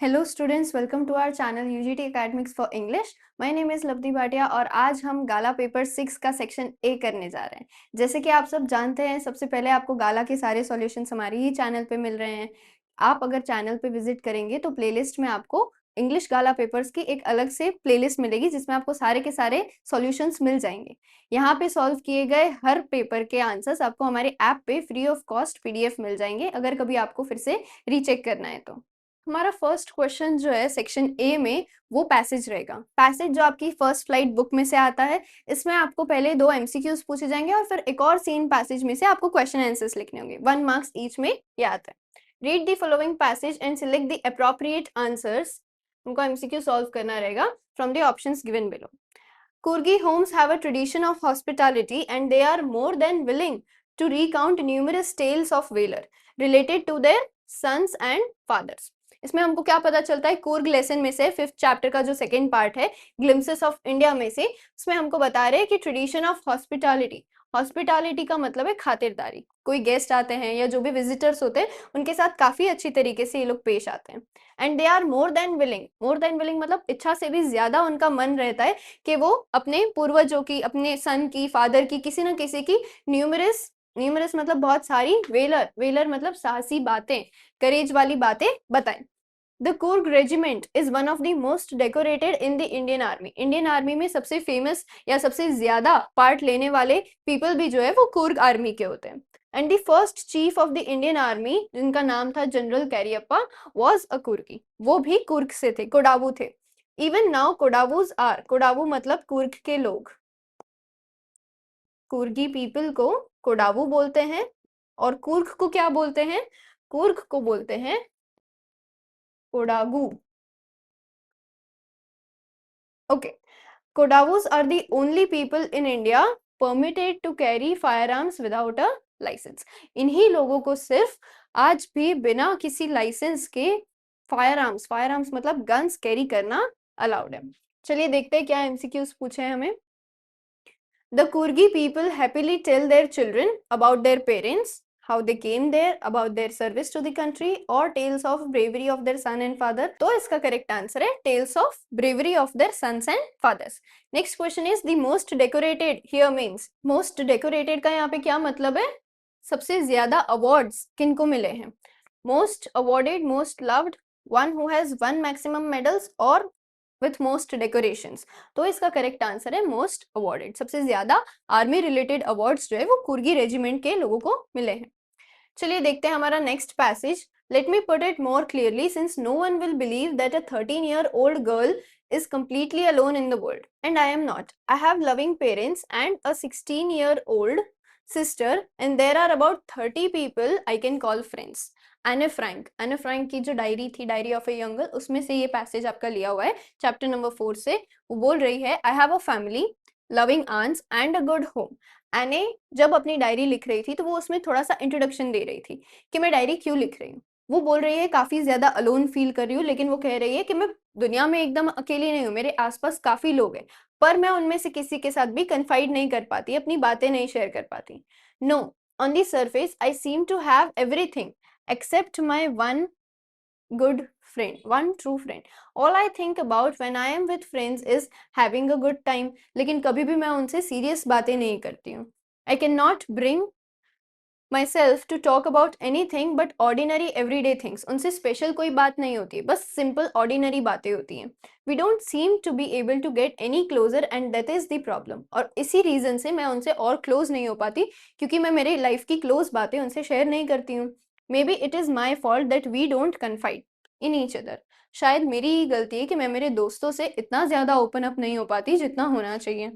Hello students, welcome to our channel UGT academics for English. My name is Lovedy Bhatia और आज हम गाला paper 6 का section A करने जा रहे हैं। जैसे कि आप सब जानते हैं, सबसे पहले आपको गाला के सारे सॉल्यूशंस हमारे ही चैनल पे मिल रहे हैं। आप अगर चैनल पे विजिट करेंगे तो प्लेलिस्ट में आपको इंग्लिश गाला पेपर्स की एक अलग से प्लेलिस्ट मिलेगी जिसमें आपको सारे के सारे सॉल्यूशंस मिल जाएंगे। यहाँ पे सॉल्व किए गए हर पेपर के आंसर्स आपको हमारे ऐप पे फ्री ऑफ कॉस्ट पीडीएफ मिल जाएंगे अगर कभी आपको फिर से रीचेक करना है तो। हमारा फर्स्ट क्वेश्चन जो है सेक्शन ए में वो पैसेज रहेगा। पैसेज जो आपकी फर्स्ट फ्लाइट बुक में से आता है, इसमें आपको पहले 2 एमसीक्यूज पूछे जाएंगे और फिर एक और सीन पैसेज में से आपको क्वेश्चन आंसर्स लिखने होंगे। 1 मार्क्स ईच में ये आता है। Read the following passage and select the appropriate answers. उनको एमसीक्यू सॉल्व करना रहेगा from the options given below. Kurgi homes have a tradition of hospitality and they are more than willing to recount numerous tales of valor related to their sons and fathers. इसमें हमको क्या पता चलता है, Coorg lesson में से 5th chapter का जो सेकंड पार्ट है ग्लिम्सेस ऑफ इंडिया में से, उसमें हमको बता रहे हैं कि ट्रेडिशन ऑफ हॉस्पिटैलिटी, हॉस्पिटैलिटी का मतलब है खातिरदारी। कोई गेस्ट आते हैं या जो भी विजिटर्स होते हैं उनके साथ काफी अच्छी तरीके से ये लोग पेश आते हैं। And they are more than willing मतलब इच्छा से भी ज्यादा उनका मन रहता है कि वो अपने पूर्वजों की, अपने सन की, फादर की, किसी न किसी की न्यूमरस मतलब बहुत सारी, वेलर मतलब साहसी बातें, करेज वाली बातें बताएं। The Coorg regiment is one of the most decorated in the Indian army. Indian army में सबसे फेमस या सबसे ज्यादा पार्ट लेने वाले पीपल भी जो है वो कुर्ग आर्मी के होते हैं। And the first chief of the Indian army, जिनका नाम था जनरल कैरियप्पा, वाज अ कुर्गी। वो भी कुर्ग से थे, कोडावू थे। इवन नाउ कोडावूज आर, कोडावू मतलब कुर्ग के लोग, कुर्गी पीपल को कोडावू बोलते हैं। और कुर्ग को क्या बोलते हैं? कुर्ग को बोलते हैं Kodagu. Okay, Kodavas are the only people in India permitted to carry firearms without a licence. इन्हीं लोगों को सिर्फ आज भी बिना किसी लाइसेंस के फायर आर्म्स मतलब गन्स कैरी करना अलाउड है। चलिए देखते हैं क्या एमसीक्यूज पूछे हैं हमें। The Kurgi people happily tell their children about their parents, how they came there, about their service to the country, or tales of bravery of their son and father. तो इसका करेक्ट आंसर है tales of bravery of their sons and fathers. Next question is the most decorated here means, most decorated का यहाँ पे क्या मतलब है? सबसे ज्यादा अवार्ड्स किनको मिले हैं? Most awarded, most loved, one who has won maximum medals, or with most decorations. तो इसका करेक्ट आंसर है मोस्ट अवार्डेड। सबसे ज्यादा आर्मी रिलेटेड अवार्ड्स जो है वो कुर्गी रेजिमेंट के लोगों को मिले हैं। चलिए देखते हैं हमारा next passage. Let me put it more clearly, since no one will believe that a 13-year-old girl is completely alone in the world, and I am not. I have loving parents and a 16-year-old sister, and there are about 30 people I can call friends. एने Frank की जो diary थी, diary of a young girl, उसमें से ये passage आपका लिया हुआ है चैप्टर नंबर 4 से। वो बोल रही है, I have a family, loving aunts and a good home. Anne जब अपनी डायरी लिख रही थी तो वो उसमें थोड़ा सा इंट्रोडक्शन दे रही थी कि मैं डायरी क्यों लिख रही हूँ। वो बोल रही है काफी ज्यादा अलोन फील कर रही हूँ, लेकिन वो कह रही है कि मैं दुनिया में एकदम अकेली नहीं हूँ, मेरे आसपास काफी लोग हैं, पर मैं उनमें से किसी के साथ भी कन्फाइड नहीं कर पाती, अपनी बातें नहीं शेयर कर पाती। No, on the surface I seem to have everything except my one good friend, one true friend. All I think about when I am with friends is having a good time. लेकिन कभी भी मैं उनसे serious बातें नहीं करती हूँ। I cannot bring myself to talk about anything but ordinary everyday things. उनसे स्पेशल कोई बात नहीं होती है, बस सिंपल ऑर्डिनरी बातें होती हैं। We don't seem to be able to get any closer and that is the problem. और इसी रीजन से मैं उनसे और क्लोज नहीं हो पाती, क्योंकि मैं मेरी लाइफ की क्लोज बातें उनसे शेयर नहीं करती हूँ। Maybe it is my fault that we don't confide in each other. शायद मेरी ही गलती है कि मैं मेरे दोस्तों से इतना ज्यादा ओपन अप नहीं हो पाती जितना होना चाहिए।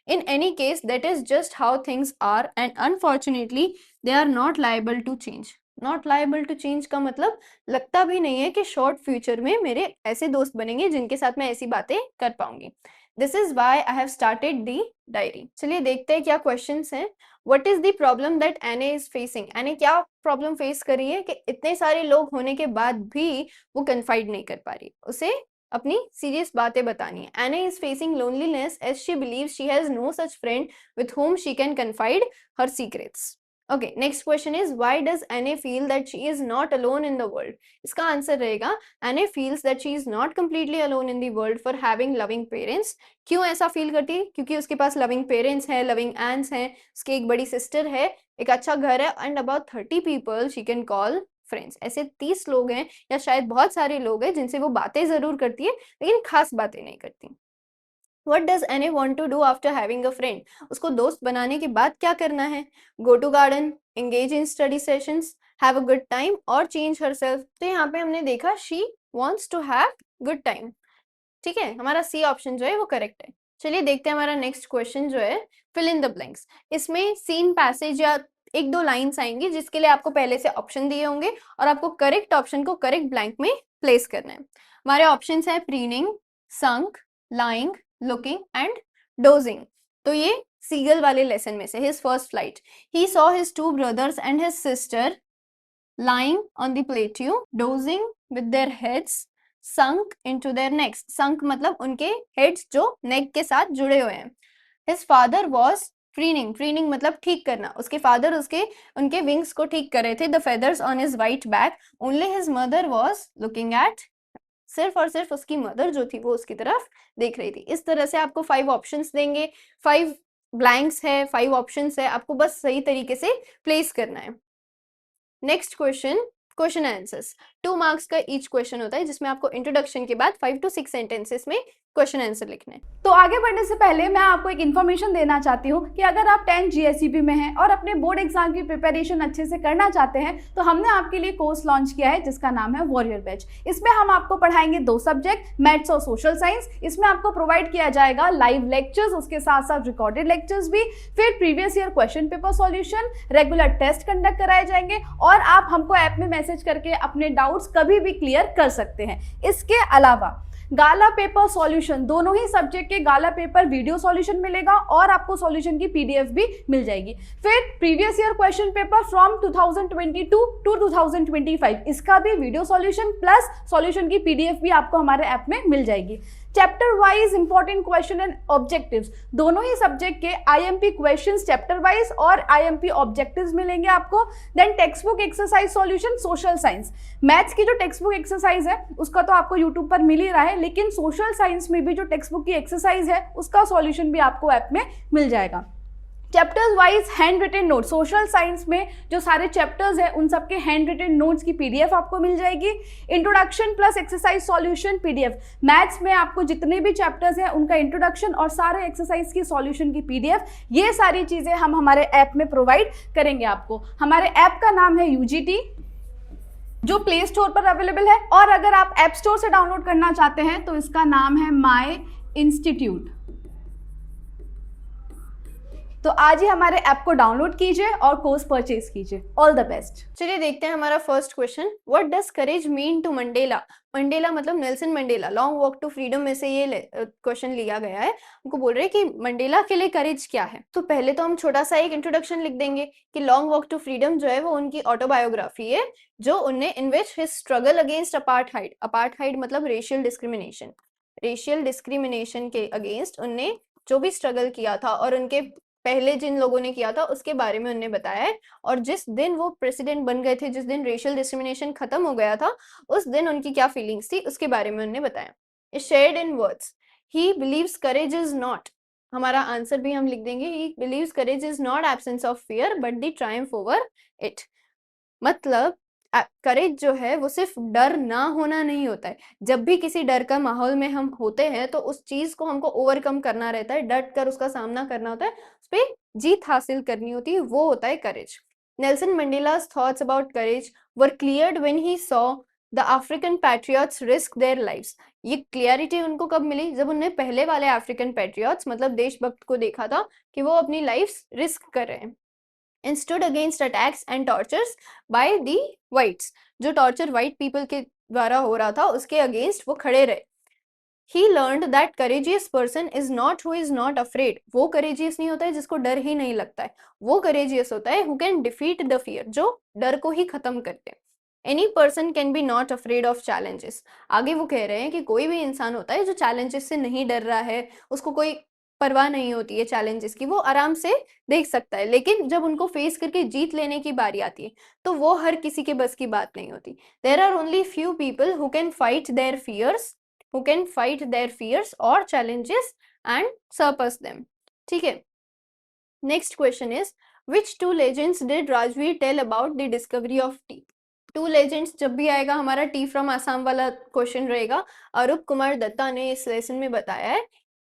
In any case, that is just how things are and unfortunately they are not liable to change. Not liable to change का मतलब लगता भी नहीं है कि शॉर्ट फ्यूचर में मेरे ऐसे दोस्त बनेंगे जिनके साथ मैं ऐसी बातें कर पाऊंगी। This is why I have started the diary. चलिए देखते हैं क्या क्वेश्चंस हैं। What is the problem that Anne is facing? Anne क्या प्रॉब्लम फेस कर रही है कि इतने सारे लोग होने के बाद भी वो कन्फाइड नहीं कर पा रही, उसे अपनी सीरियस बातें बतानी है। Anne is facing loneliness as she believes she has no such friend with whom she can confide her secrets. Okay, next question is why does Anne feel that she is not alone in the world? इसका answer रहेगा Anne feels that she is not completely alone in the world for having loving parents. क्यों ऐसा feel करती है? क्योंकि उसके पास loving parents हैं, लविंग एंट्स हैं, उसकी एक बड़ी सिस्टर है, एक अच्छा घर है, and about 30 people she can call friends. ऐसे 30 लोग हैं या शायद बहुत सारे लोग हैं जिनसे वो बातें जरूर करती है लेकिन खास बातें नहीं करती। What does Annie want to do after having a friend? उसको दोस्त बनाने के बाद क्या करना है? Go to garden, engage in study sessions, have a good time और change herself। तो यहाँ पे हमने देखा she wants to have good time। ठीक है, हमारा सी ऑप्शन जो है वो करेक्ट है। चलिए देखते हैं हमारा नेक्स्ट क्वेश्चन जो है फिल इन द ब्लैंक्स। इसमें सीन पैसेज या एक दो लाइन्स आएंगी जिसके लिए आपको पहले से ऑप्शन दिए होंगे और आपको करेक्ट ऑप्शन को करेक्ट ब्लैंक में प्लेस करना है। हमारे ऑप्शंस है preening, sunk, lying, looking and dosing. तो ये सीगल वाले लेसन में से his first flight, he saw his two brothers and his sister lying on the plateau, dozing with their heads sunk into their necks। sunk मतलब उनके heads जो neck के साथ जुड़े हुए हैं। his father was preening, preening मतलब ठीक करना, उसके father उनके wings को ठीक कर रहे थे, the feathers on his white back, only his mother was looking at, सिर्फ और सिर्फ उसकी मदर जो थी वो उसकी तरफ देख रही थी। इस तरह से आपको 5 ऑप्शंस देंगे, 5 ब्लैंक्स है, 5 ऑप्शंस है, आपको बस सही तरीके से प्लेस करना है। Next question answers. 2 मार्क्स का ईच क्वेश्चन होता है जिसमें आपको इंट्रोडक्शन के बाद 5 to 6 सेंटेंसेस में क्वेश्चन आंसर लिखने हैं। तो आगे बढ़ने से पहले मैं आपको एक इन्फॉर्मेशन देना चाहती हूँ कि अगर आप 10 GSEB में हैं और अपने बोर्ड एग्जाम की प्रिपरेशन अच्छे से करना चाहते हैं तो हमने आपके लिए कोर्स लॉन्च किया है जिसका नाम है वॉरियर बैच। इसमें हम आपको पढ़ाएंगे 2 सब्जेक्ट, मैथ्स और सोशल साइंस। इसमें आपको प्रोवाइड किया जाएगा लाइव लेक्चर्स, उसके साथ साथ रिकॉर्डेड लेक्चर्स भी, फिर previous year question paper solution, regular test conduct कराए जाएंगे और आप हमको ऐप में मैसेज करके अपने डाउट्स कभी भी क्लियर कर सकते हैं। इसके अलावा गाला पेपर सॉल्यूशन, दोनों ही सब्जेक्ट के गाला पेपर वीडियो सॉल्यूशन मिलेगा और आपको सॉल्यूशन की PDF भी मिल जाएगी। फिर previous year question paper from 2022 to 2025, इसका भी वीडियो सॉल्यूशन प्लस सॉल्यूशन की PDF भी आपको हमारे ऐप में मिल जाएगी। Chapter wise important question and objectives, दोनों ही सब्जेक्ट के IMP क्वेश्चंस चैप्टर वाइज और IMP ऑब्जेक्टिव्स मिलेंगे आपको। Then text book exercise solution social science, maths की जो टेक्स्ट बुक एक्सरसाइज है उसका तो आपको यूट्यूब पर मिल ही रहा है, लेकिन सोशल साइंस में भी जो टेक्स्ट बुक की एक्सरसाइज है उसका सॉल्यूशन भी आपको ऐप में मिल जाएगा। Chapters wise hand written note, social science में जो सारे चैप्टर्स हैं उन सबके हैंड रिटन नोट्स की PDF आपको मिल जाएगी। Introduction plus exercise solution PDF, maths में आपको जितने भी चैप्टर्स हैं उनका इंट्रोडक्शन और सारे एक्सरसाइज की सॉल्यूशन की PDF, ये सारी चीज़ें हम हमारे ऐप में प्रोवाइड करेंगे आपको। हमारे ऐप का नाम है UGT जो प्ले स्टोर पर अवेलेबल है, और अगर आप ऐप स्टोर से डाउनलोड करना चाहते हैं तो इसका नाम है माई इंस्टीट्यूट। तो आज ही हमारे ऐप को डाउनलोड कीजिए और कोर्स परचेज कीजिए। All the best. चलिए देखते हैं हमारा first question, what does courage mean to Mandela? Mandela मतलब Nelson Mandela, long walk to freedom में से ये क्वेश्चन लिया गया है। उनको बोल रहे हैं कि मंडेला के लिए करेज क्या है। तो पहले तो हम छोटा सा एक इंट्रोडक्शन लिख देंगे कि लॉन्ग वॉक टू फ्रीडम जो है वो उनकी ऑटोबायोग्राफी है जो उनने in which his struggle against apartheid, apartheid मतलब रेशियल डिस्क्रिमिनेशन, रेशियल डिस्क्रिमिनेशन के अगेंस्ट उनने जो भी स्ट्रगल किया था और उनके पहले जिन लोगों ने किया था उसके बारे में उन्होंने बताया है। और जिस दिन वो प्रेसिडेंट बन गए थे, जिस दिन रेशियल डिस्क्रिमिनेशन खत्म हो गया था, उस दिन उनकी क्या फीलिंग्स थी उसके बारे में उन्होंने बताया। Shared in words, he believes courage is not, हमारा आंसर भी हम लिख देंगे, he believes courage is not absence of fear but the Triumph over it. मतलब करेज जो है वो सिर्फ डर ना होना नहीं होता है। जब भी किसी डर का माहौल में हम होते हैं तो उस चीज को हमको ओवरकम करना रहता है, डट कर उसका सामना करना होता है, उस पर जीत हासिल करनी होती है, वो होता है courage. Nelson Mandela's thoughts about courage were cleared when he saw the African patriots risk their lives। ये क्लियरिटी उनको कब मिली? जब उन्होंने पहले वाले अफ्रीकन पैट्रियट्स मतलब देशभक्त को देखा था कि वो अपनी लाइफ रिस्क कर रहे हैं। and stood against attacks and tortures by the whites, जो टॉर्चर व्हाइट पीपल के द्वारा हो रहा था उसके अगेंस्ट वो खड़े रहे। He learned that courageous person is not who is not afraid, वो courageous नहीं होता है जिसको डर ही नहीं लगता है, वो courageous होता है who can defeat the fear, जो डर को ही खत्म करते हैं। Any person can be not afraid of challenges, आगे वो कह रहे हैं कि कोई भी इंसान होता है जो challenges से नहीं डर रहा है, उसको कोई परवाह नहीं होती है चैलेंजेस की, वो आराम से देख सकता है, लेकिन जब उनको फेस करके जीत लेने की बारी आती है तो वो हर किसी के बस की बात नहीं होती। There are only few people who can fight their fears और challenges and surpass them। ठीक है, next question is which two legends did Rajvir tell about the discovery of tea. Two legends जब भी आएगा हमारा टी फ्रॉम आसाम वाला question रहेगा। अरूप कुमार दत्ता ने इस लेसन में बताया है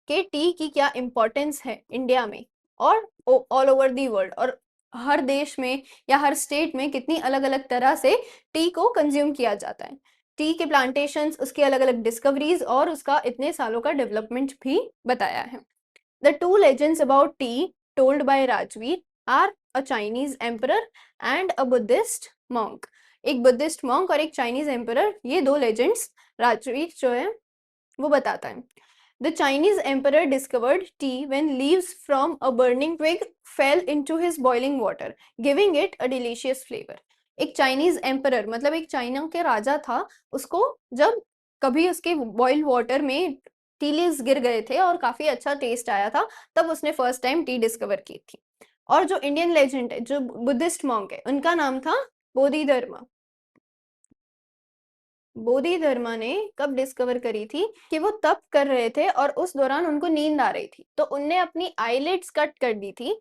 कि टी की क्या इंपॉर्टेंस है इंडिया में और ऑल ओवर दी वर्ल्ड, और हर देश में या हर स्टेट में कितनी अलग अलग तरह से टी को कंज्यूम किया जाता है। टी के प्लांटेशंस, उसकी अलग अलग डिस्कवरीज और उसका इतने सालों का डेवलपमेंट भी बताया है। The two legends about T told by Rajveer are a Chinese emperor and a Buddhist monk। एक बुद्धिस्ट monk और एक चाइनीज एम्परर, ये दो लेजेंड्स राजवीर जो है वो बताता है। The Chinese emperor discovered tea when leaves from a burning twig fell into his boiling water, giving it a delicious flavor। एक चाइनीज एम्परर मतलब एक चाइना के राजा था, उसको जब कभी उसके बॉइल्ड वाटर में टी लीव्स गिर गए थे और काफी अच्छा टेस्ट आया था, तब उसने फर्स्ट टाइम टी डिस्कवर की थी। और जो इंडियन लेजेंड है, जो बुद्धिस्ट मॉन्क है, उनका नाम था बोधिधर्मा। बोधिधर्मा ने कब डिस्कवर करी थी कि वो तप कर रहे थे और उस दौरान उनको नींद आ रही थी, तो उनने अपनी आईलिड्स कट कर दी थी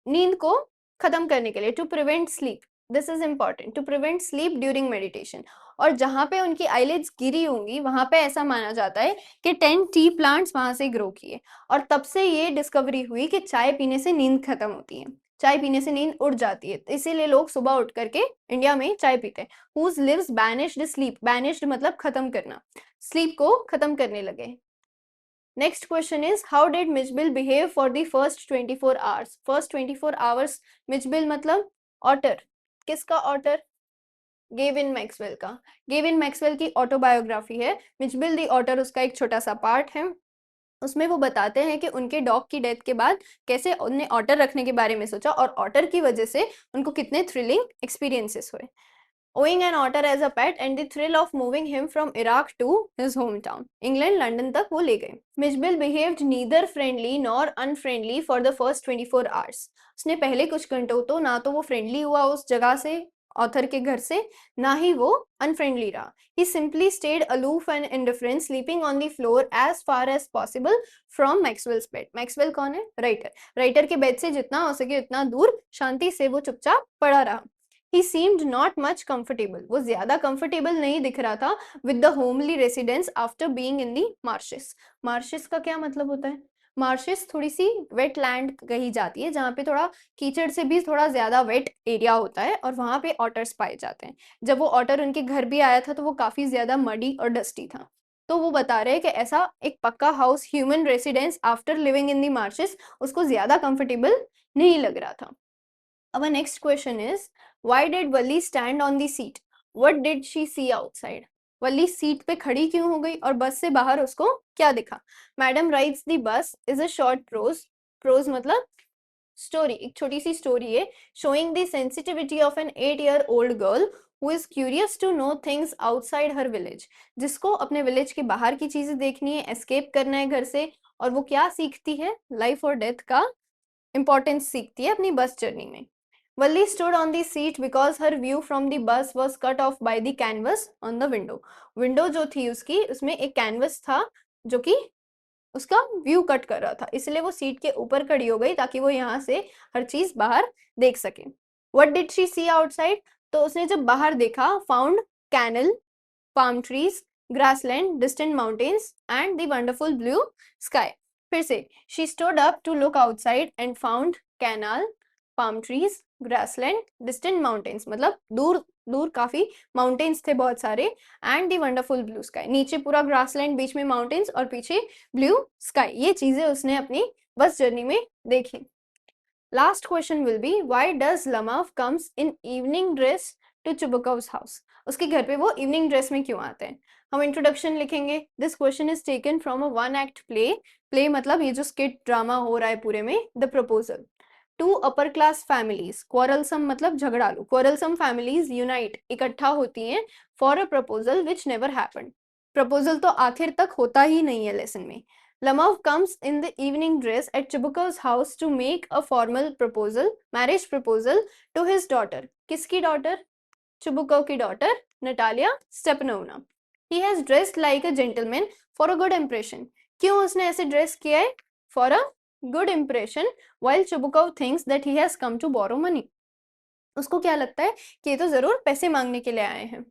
नींद को खत्म करने के लिए, to prevent sleep. This is important, to prevent sleep during meditation. और जहां पे उनकी आईलिड्स गिरी होंगी वहां पे ऐसा माना जाता है कि 10 टी प्लांट्स वहां से ग्रो किए, और तब से ये डिस्कवरी हुई कि चाय पीने से नींद खत्म होती है, चाय पीने से नींद उड़ जाती है, इसीलिए लोग सुबह उठ करके इंडिया में चाय पीते हैं। Whose lives banished sleep, banished मतलब खत्म करना, स्लीप को खत्म करने लगे। Next question is how did Mitchell behave for the first 24 hours? First 24 hours Mitchell मतलब ऑटर, किसका ऑटर? गेविन मैक्सवेल का। गेविन मैक्सवेल की ऑटोबायोग्राफी है, मिचबिल द ऑटर उसका एक छोटा सा पार्ट है। उसमें वो बताते हैं कि उनके डॉग की डेथ के बाद कैसे उन्हें ऑटर रखने के बारे में सोचा और ऑटर की वजह से उनको कितने थ्रिलिंग एक्सपीरियंसेस हुए। Owing an otter as a pet and the thrill of moving him from Iraq to his hometown, England, London तक वो ले गए। Mijbil behaved neither friendly nor unfriendly for the first 24 hours। उसने पहले कुछ घंटों तो ना तो वो फ्रेंडली हुआ उस जगह से, ऑथर के घर से, ना ही वो अनफ्रेंडली रहा। He simply stayed aloof and indifferent, sleeping on the floor as far as possible from Maxwell's bed। Maxwell कौन है? राइटर। राइटर के बेड से जितना हो सके उतना दूर शांति से वो चुपचाप पड़ा रहा। He seemed not much comfortable, वो ज्यादा comfortable नहीं दिख रहा था with the homely residence after being in the marshes। marshes का क्या मतलब होता है? marshes थोड़ी सी वेट लैंड कही जाती है जहाँ पे थोड़ा कीचड़ से भी थोड़ा ज्यादा वेट एरिया होता है और वहां पे ऑटर्स पाए जाते हैं। जब वो ऑटर उनके घर भी आया था तो वो काफी ज्यादा मडी और डस्टी था, तो वो बता रहे हैं कि ऐसा एक पक्का house, human residence after living in the marches, उसको ज्यादा कंफर्टेबल नहीं लग रहा था। Our next question is, why did Valli stand on the seat? What did she see outside? Valli seat पे खड़ी क्यों हो गई और बस से बाहर उसको क्या दिखा? Madam rides the bus is a short prose, prose मतलब स्टोरी, एक छोटी सी स्टोरी है, showing the sensitivity of an 8-year-old girl who is curious to know things outside her village. जिसको अपने विलेज के बाहर की चीजें देखनी है, एस्केप करना है घर से, और वो क्या सीखती है? लाइफ और डेथ का इंपॉर्टेंस सीखती है अपनी बस जर्नी में। Valli stood on the seat because her view from the bus was cut off by the canvas on the window। Window जो थी उसकी, उसमें एक कैनवस था जो कि उसका व्यू कट कर रहा था, इसलिए वो सीट के ऊपर खड़ी हो गई ताकि वो यहाँ से हर चीज बाहर देख सके। What did she see outside? तो उसने जब बाहर देखा, found canal, palm trees, grassland, distant mountains and the wonderful blue sky। फिर से she stood up to look outside and found canal, palm trees, grassland, distant mountains मतलब दूर दूर काफी माउंटेन्स थे बहुत सारे, and the wonderful blue sky, नीचे पूरा ग्रासलैंड, बीच में माउंटेन्स और पीछे ब्लू स्काई। ये चीजें उसने अपनी बस जर्नी में देखी। Last question will be, why does Lomov comes in evening dress to Chubukov's house? उसके घर पे वो इवनिंग ड्रेस में क्यों आते हैं? हम इंट्रोडक्शन लिखेंगे। This question is taken from a 1-act play. Play मतलब ये जो स्किट ड्रामा हो रहा है पूरे में, the proposal. Two upper class families, quarrelsome मतलब झगड़ालू, क्वारलसम फैमिलीज यूनाइट, इकट्ठा होती हैं for a proposal which never happened. Proposal तो आखिर तक होता ही नहीं है लेसन में। Lamov comes in the evening dress at Chibukov's house to make a formal proposal, marriage proposal to his daughter. किसकी daughter? Chibukov की daughter, Natalia Stepanovna. He has dressed like a gentleman for a good impression. क्यों उसने ऐसे dress किया है? For a good impression, while Chibukov thinks that he has come to borrow money. उसको क्या लगता है कि ये तो जरूर पैसे मांगने के लिए आए हैं.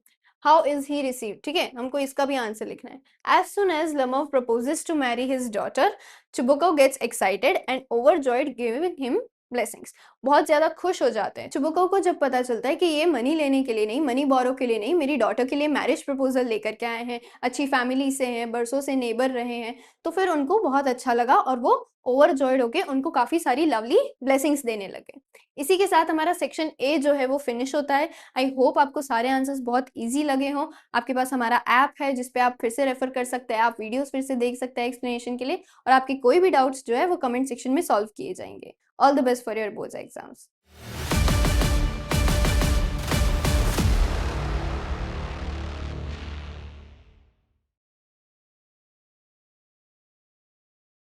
How is he receive? ठीक है, हमको इसका भी आंसर लिखना है. As soon as Lomov proposes to marry his daughter, Chibukov gets excited and overjoyed, giving him blessings. बहुत ज्यादा खुश हो जाते हैं. Chibukov को जब पता चलता है कि ये मनी लेने के लिए नहीं, मनी बोरो के लिए नहीं, मेरी डॉटर के लिए मैरिज प्रपोजल लेकर के आए हैं, अच्छी फैमिली से हैं, बरसों से नेबर रहे हैं, तो फिर उनको बहुत अच्छा लगा और वो ओवरजॉयड होके उनको काफी सारी लवली ब्लेसिंग्स देने लगे. इसी के साथ हमारा सेक्शन ए जो है वो फिनिश होता है. आई होप आपको सारे आंसर्स बहुत इजी लगे हों. आपके पास हमारा ऐप है जिस पे आप फिर से रेफर कर सकते हैं, आप वीडियोस फिर से देख सकते हैं एक्सप्लेनेशन के लिए, और आपके कोई भी डाउट्स जो है वो कमेंट सेक्शन में सॉल्व किए जाएंगे. All the best for your boards exams.